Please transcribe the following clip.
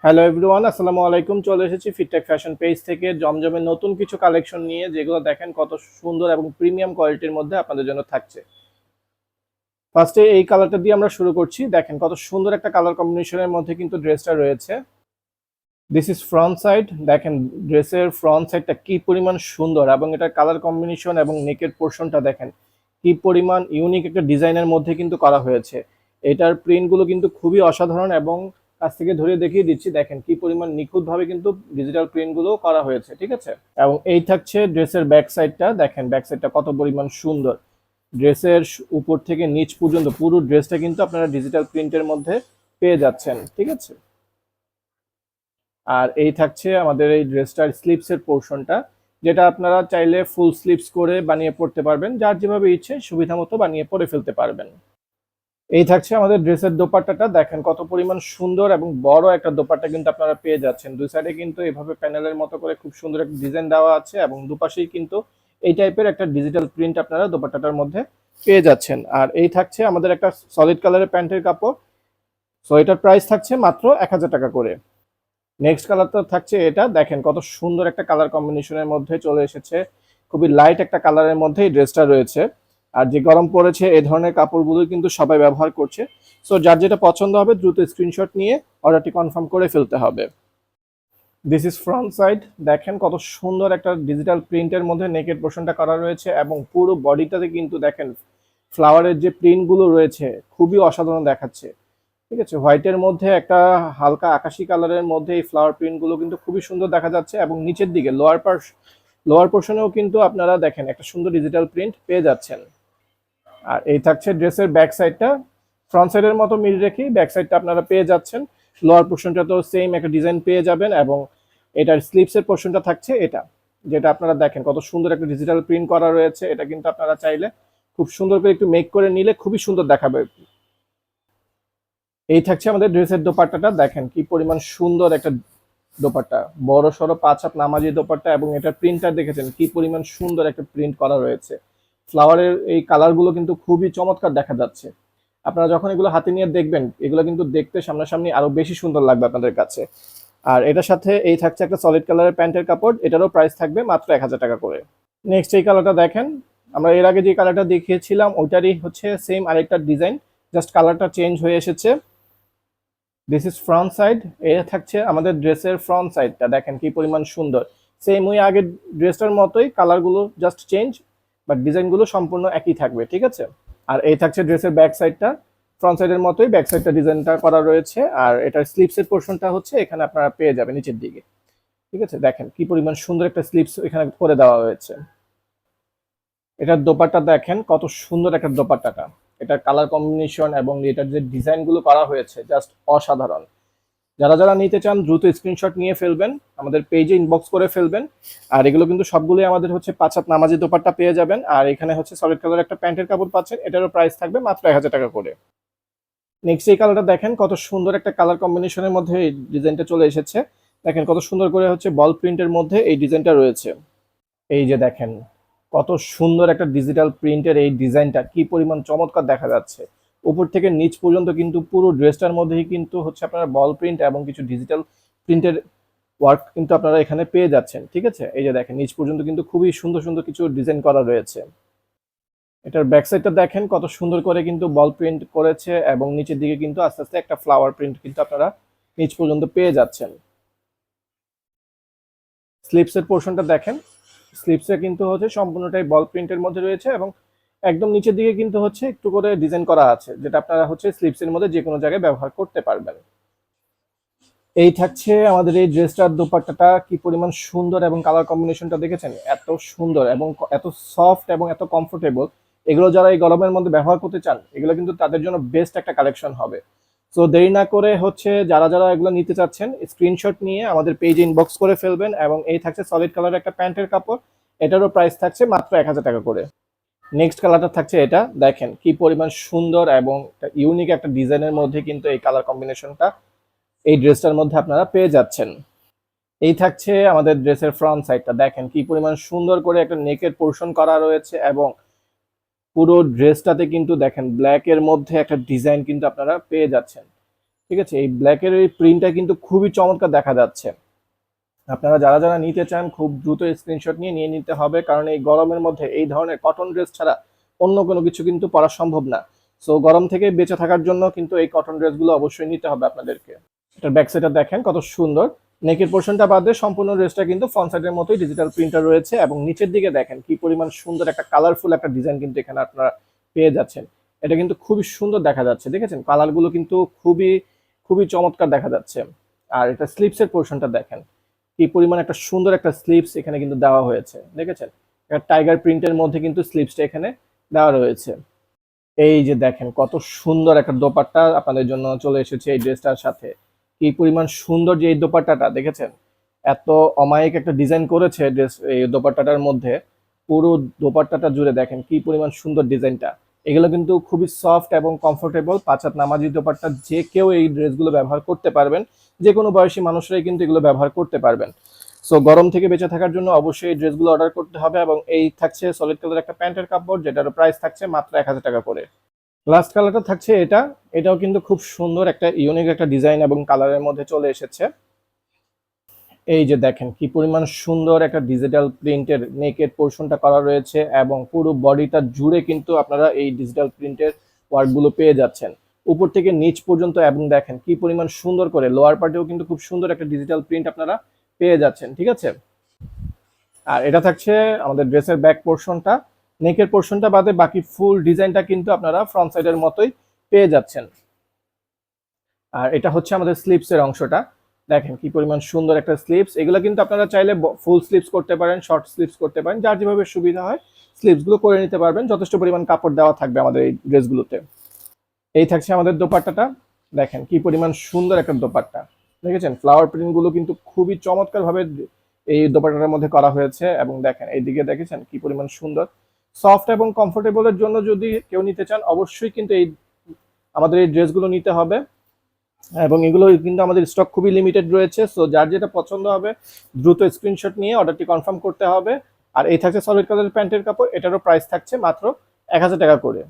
Hello everyone, আসসালামু আলাইকুম। চলে এসেছি ফিটটেক ফ্যাশন পেজ থেকে জমজমের নতুন কিছু কালেকশন নিয়ে, যেগুলো দেখেন কত সুন্দর এবং প্রিমিয়াম কোয়ালিটির মধ্যে আপনাদের জন্য থাকছে। ফার্স্টে এই কালারটা দিয়ে আমরা শুরু করছি। দেখেন কত সুন্দর একটা কালার কম্বিনেশনের মধ্যে কিন্তু ড্রেসটা রয়েছে। This is front side. দেখেন ড্রেসের ফ্রন্ট সাইডটা কি পরিমাণ সুন্দর, এবং এটার কালার কম্বিনেশন এবং নেকের পোর্শনটা দেখেন কি পরিমাণ ইউনিক একটা ডিজাইনের মধ্যে কিন্তু করা হয়েছে। এটার প্রিন্টগুলো কিন্তু খুবই অসাধারণ, এবং কাছ থেকে ধরে দেখিয়ে দিচ্ছি দেখেন কি পরিমাণ নিখুঁতভাবে কিন্তু ডিজিটাল প্রিন্টগুলো করা হয়েছে, ঠিক আছে। এবং এই থাকছে ড্রেসের ব্যাক সাইডটা। দেখেন ব্যাক সাইডটা কত পরিমাণ সুন্দর। ড্রেসের উপর থেকে নিচ পর্যন্ত পুরো ড্রেসটা কিন্তু আপনারা ডিজিটাল প্রিন্টের মধ্যে পেয়ে যাচ্ছেন, ঠিক আছে। আর এই থাকছে আমাদের এই ড্রেসটার স্লিপসের পোর্শনটা, যেটা আপনারা চাইলে ফুল স্লিপস করে বানিয়ে পড়তে পারবেন, যার যেভাবে ইচ্ছে সুবিধা মতো বানিয়ে পরে ফেলতে পারবেন। এই থাকছে আমাদের ড্রেসের দোপাট্টাটা। দেখেন কত পরিমাণ সুন্দর এবং বড় একটা দোপাট্টা কিন্তু আপনারা পেয়ে যাচ্ছেন। দুই সাইডে কিন্তু এভাবে প্যানেলের মতো করে খুব সুন্দর একটা ডিজাইন দেওয়া আছে, এবং দুপাশেই কিন্তু এই টাইপের একটা ডিজিটাল প্রিন্ট আপনারা দোপাট্টাটার মধ্যে পেয়ে যাচ্ছেন। আর এই থাকছে আমাদের একটা সলিড কালারের প্যান্টের কাপড়। সো এটার প্রাইস থাকছে মাত্র 1000 টাকা করে। নেক্সট কালারটা থাকছে এটা। দেখেন কত সুন্দর একটা কালার কম্বিনেশনের মধ্যে চলে এসেছে। খুবই লাইট একটা কালারের মধ্যে এই ড্রেসটা রয়েছে। আর যে গরম পড়েছে, এই ধরনের কাপড়গুলো কিন্তু সবাই ব্যবহার করছে। সো যার যেটা পছন্দ হবে দ্রুত স্ক্রিনশট নিয়ে অর্ডারটি কনফার্ম করে ফেলতে হবে। This is front side. দেখেন কত সুন্দর একটা ডিজিটাল প্রিন্টের মধ্যে নেকের পোর্শনটা করা রয়েছে, এবং পুরো বডিটাতে কিন্তু দেখেন ফ্লাওয়ারের যে প্রিন্টগুলো রয়েছে খুবই অসাধারণ দেখাচ্ছে, ঠিক আছে। হোয়াইটের মধ্যে একটা হালকা আকাশি কালারের মধ্যে এই ফ্লাওয়ার প্রিন্টগুলো কিন্তু খুবই সুন্দর দেখা যাচ্ছে, এবং নিচের দিকে লোয়ার পোর্শনেও কিন্তু আপনারা দেখেন একটা সুন্দর ডিজিটাল প্রিন্ট পেয়ে যাচ্ছেন। আর এই থাকছে ড্রেসের ব্যাক সাইডটা। ফ্রন্ট সাইডের মতো মিল রেখেই ব্যাক সাইডটা আপনারা পেয়ে যাচ্ছেন। লোয়ার পোর্শনটা তো সেম একটা ডিজাইন পেয়ে যাবেন, এবং এটার স্লিপসের পোর্শনটা থাকছে এটা, যেটা আপনারা দেখেন কত সুন্দর একটা ডিজিটাল প্রিন্ট করা রয়েছে। এটা কিন্তু আপনারা চাইলে খুব সুন্দর করে একটু মেক করে নিলে খুবই সুন্দর দেখাবে। এই থাকছে আমাদের ড্রেসের দোপাট্টাটা। দেখেন কি পরিমাণ সুন্দর একটা দোপাট্টা, বড় সড়ো 5 হাত নামাজি দোপাট্টা, এবং এটার প্রিন্টটা দেখেছেন কি পরিমাণ সুন্দর একটা প্রিন্ট করা রয়েছে। ফ্লাওয়ারের এই কালারগুলো কিন্তু খুবই চমৎকার দেখা যাচ্ছে। আপনারা যখন এগুলো হাতে নিয়ে দেখবেন, এগুলো কিন্তু দেখতে সামনাসামনি আরো বেশি সুন্দর লাগবে আপনাদের কাছে। আর এটার সাথে এই থাকছে একটা সলিড কালারের প্যান্টের কাপড়। এটারও প্রাইস থাকবে মাত্র 1000 টাকা করে। নেক্সট এই কালারটা দেখেন। আমরা এর আগে যে কালারটা দেখিয়েছিলাম ওইটারই হচ্ছে সেম আরেকটা ডিজাইন, জাস্ট কালারটা চেঞ্জ হয়ে এসেছে। This is front side. এ থাকছে আমাদের ড্রেসের ফ্রন্ট সাইডটা। দেখেন কি পরিমাণ সুন্দর। সেম ওই আগের ড্রেসটার মতোই, কালারগুলো জাস্ট চেঞ্জ, বাট ডিজাইনগুলো সম্পূর্ণ একই থাকবে, ঠিক আছে। আর এই থাকছে ড্রেসের ব্যাক সাইডটা। ফ্রন্ট সাইডের মতোই ব্যাক সাইডটা ডিজাইনটা করা রয়েছে, আর এটার স্লিপসের পোর্শনটা হচ্ছে এখানে আপনারা পেয়ে যাবেন নিচের দিকে, ঠিক আছে। দেখেন কি পরিমাণ সুন্দর একটা স্লিপস এখানে করে দেওয়া হয়েছে। এটার দোপাট্টা দেখেন কত সুন্দর একটা দোপাট্টাটা। এটার কালার কম্বিনেশন এবং এটার যে ডিজাইনগুলো করা হয়েছে জাস্ট অসাধারণ। যারা যারা নিতে চান দ্রুত স্ক্রিনশট নিয়ে ফেলবেন, আমাদের পেজে ইনবক্স করে ফেলবেন। আর এগুলো কিন্তু সবগুলোই আমাদের হচ্ছে 5 হাত নামাজি দোপাট্টা পেয়ে যাবেন। আর এখানে হচ্ছে সলিড কালার একটা প্যান্টের কাপড় পাচ্ছেন, এটারও প্রাইস থাকবে মাত্র 1000 টাকা করে। নেক্সট এই কালারটা দেখেন কত সুন্দর একটা কালার কম্বিনেশনের মধ্যে এই ডিজাইনটা চলে এসেছে। দেখেন কত সুন্দর করে হচ্ছে বল প্রিন্টের মধ্যে এই ডিজাইনটা রয়েছে। এই যে দেখেন কত সুন্দর একটা ডিজিটাল প্রিন্টের এই ডিজাইনটা কি পরিমাণ চমৎকার দেখা যাচ্ছে। উপর থেকে নিচ পর্যন্ত কিন্তু পুরো ড্রেসটার মধ্যেই কিন্তু হচ্ছে আপনার বল প্রিন্ট এবং কিছু ডিজিটাল প্রিন্টের ওয়ার্ক কিন্তু আপনারা এখানে পেয়ে যাচ্ছেন, ঠিক আছে। এই যে দেখেন নিচ পর্যন্ত কিন্তু খুবই সুন্দর সুন্দর কিছু ডিজাইন করা রয়েছে। এটার ব্যাক সাইডটা দেখেন কত সুন্দর করে কিন্তু বল প্রিন্ট করেছে, এবং নিচের দিকে কিন্তু আস্তে আস্তে একটা ফ্লাওয়ার প্রিন্ট কিন্তু আপনারা নিচ পর্যন্ত পেয়ে যাচ্ছেন। স্লিপসের পোর্শনটা দেখেন। স্লিপসে কিন্তু হচ্ছে সম্পূর্ণটাই বল প্রিন্টের মধ্যে রয়েছে, এবং একদম নিচের দিকে কিন্তু হচ্ছে একটু করে ডিজাইন করা আছে, যেটা আপনারা হচ্ছে স্লিপসের মধ্যে যে কোনো জায়গায় ব্যবহার করতে পারবেন। এই থাকছে আমাদের এই ড্রেসটার দোপাট্টাটা। কি পরিমাণ সুন্দর, এবং কালার কম্বিনেশনটা দেখেছেন এত সুন্দর এবং এত সফট এবং এত কমফোর্টেবল। এগুলো যারা এই গরমের মধ্যে ব্যবহার করতে চান, এগুলো কিন্তু তাদের জন্য বেস্ট একটা কালেকশন হবে। সো দেরি না করে হচ্ছে যারা যারা এগুলো নিতে চাচ্ছেন স্ক্রিনশট নিয়ে আমাদের পেজে ইনবক্স করে ফেলবেন। এবং এই থাকছে সলিড কালার একটা প্যান্টের কাপড়। এটারও প্রাইস থাকছে মাত্র 1000 টাকা করে। নেক্সট কালারটা থাকছে এটা। দেখেন কি পরিমাণ সুন্দর এবং ইউনিক একটা ডিজাইনের মধ্যে কিন্তু এই কালার কম্বিনেশনটা এই ড্রেসটার মধ্যে আপনারা পেয়ে যাচ্ছেন। এই থাকছে আমাদের ড্রেসের ফ্রন্ট সাইডটা। দেখেন কি পরিমাণ সুন্দর করে একটা নেকের পোর্শন করা রয়েছে, এবং পুরো ড্রেসটাতে কিন্তু দেখেন ব্ল্যাক এর মধ্যে একটা ডিজাইন কিন্তু আপনারা পেয়ে যাচ্ছেন। ঠিক আছে, এই ব্ল্যাকের এই প্রিন্টটা কিন্তু খুবই চমৎকার দেখা যাচ্ছে। আপনারা যারা যারা নিতে চান খুব দ্রুত স্ক্রিনশট নিয়ে নিয়ে নিতে হবে, কারণ এই গরমের মধ্যে এই ধরনের কটন ড্রেস ছাড়া অন্য কোনো কিছু কিন্তু পরা সম্ভব না। সো গরম থেকে বেঁচে থাকার জন্য কিন্তু এই কটন ড্রেসগুলো অবশ্যই নিতে হবে আপনাদেরকে। এটার ব্যাক সাইডটা দেখেন কত সুন্দর। নেকের পোর্শনটা বাদে সম্পূর্ণ ড্রেসটা কিন্তু ফ্রন্ট সাইডের মতোই ডিজিটাল প্রিন্টার রয়েছে, এবং নিচের দিকে দেখেন কি পরিমাণ সুন্দর একটা কালারফুল একটা ডিজাইন কিন্তু এখানে আপনারা পেয়ে যাচ্ছেন। এটা কিন্তু খুবই সুন্দর দেখা যাচ্ছে, দেখেছেন কালারগুলো কিন্তু খুবই খুবই চমৎকার দেখা যাচ্ছে। আর এটা স্লিপসের পোর্শনটা দেখেন কি পরিমাণ একটা সুন্দর একটা স্লিপস এখানে কিন্তু দেওয়া হয়েছে, দেখেছেন একটা টাইগার প্রিন্টের মধ্যে কিন্তু স্লিপসটা এখানে দেওয়া রয়েছে। এই যে দেখেন কত সুন্দর একটা দোপাট্টা আপনাদের জন্য চলে এসেছে এই ড্রেসটার সাথে। কি পরিমাণ সুন্দর যে এই দোপাট্টাটা দেখেছেন, এত অমায়িক একটা ডিজাইন করেছে ড্রেস এই দোপাট্টাটার মধ্যে। পুরো দোপাট্টাটা জুড়ে দেখেন কি পরিমাণ সুন্দর ডিজাইনটা। এগুলো কিন্তু খুবই সফট এবং কমফোর্টেবল, পাঁচ হাত নামাজি দোপাট্টা, যে কেউ এই ড্রেসগুলো ব্যবহার করতে পারবেন, যে কোনো বয়সী মানুষরাই কিন্তু এগুলো ব্যবহার করতে পারবেন। সো গরম থেকে বেঁচে থাকার জন্য অবশ্যই এই ড্রেসগুলো অর্ডার করতে হবে, এবং এই থাকছে সলিড কালার একটা প্যান্টের কাপড়, যেটার প্রাইস থাকছে মাত্র 1000 টাকা করে। লাস্ট কালারটা থাকছে এটা, এটাও কিন্তু খুব সুন্দর একটা ইউনিক একটা ডিজাইন এবং কালারের মধ্যে চলে এসেছে। এই যে দেখেন কি পরিমাণ সুন্দর একটা ডিজিটাল প্রিন্টের নেকের পোর্শনটা করা রয়েছে, এবং পুরো বডিটা জুড়ে কিন্তু আপনারা এই ডিজিটাল প্রিন্টের ওয়ার্কগুলো পেয়ে যাচ্ছেন উপর থেকে নিচ পর্যন্ত। এবং দেখেন কি পরিমাণ সুন্দর করে লোয়ার পার্টেও কিন্তু খুব সুন্দর একটা ডিজিটাল প্রিন্ট আপনারা পেয়ে যাচ্ছেন, ঠিক আছে। আর এটা থাকছে আমাদের ড্রেসের ব্যাক পোর্শনটা। নেকের পোর্শনটা বাদে বাকি ফুল ডিজাইনটা কিন্তু আপনারা ফ্রন্ট সাইডের মতোই পেয়ে যাচ্ছেন। আর এটা হচ্ছে আমাদের স্লিপসের অংশটা, দেখেন কি পরিমাণ সুন্দর একটা স্লিপস। এগুলো কিন্তু আপনারা চাইলে ফুল স্লিপস করতে পারেন, শর্ট স্লিপস করতে পারেন, যার যেভাবে সুবিধা হয় স্লিপসগুলো করে নিতে পারবেন। যথেষ্ট পরিমাণ কাপড় দেওয়া থাকবে আমাদের এই ড্রেসগুলোতে। এই থাকছে আমাদের দোপাট্টাটা, দেখেন কি পরিমাণ সুন্দর একটা দোপাট্টা, দেখেছেন ফ্লাওয়ার প্রিন্টগুলো কিন্তু খুবই চমৎকার ভাবে এই দোপাট্টাটার মধ্যে করা হয়েছে। এবং দেখেন এইদিকে দেখেছেন কি পরিমাণ সুন্দর। সফট এবং কমফোর্টেবলের জন্য যদি কেউ নিতে চান অবশ্যই কিন্তু এই আমাদের এই ড্রেসগুলো নিতে হবে, এবং এগুলো কিন্তু আমাদের স্টক খুবই লিমিটেড রয়েছে। সো যার যেটা পছন্দ হবে দ্রুত স্ক্রিনশট নিয়ে অর্ডারটি কনফার্ম করতে হবে। আর এই থাকছে সলিড কালারের প্যান্টের কাপড়, এটারও প্রাইস থাকছে মাত্র 1000 টাকা করে।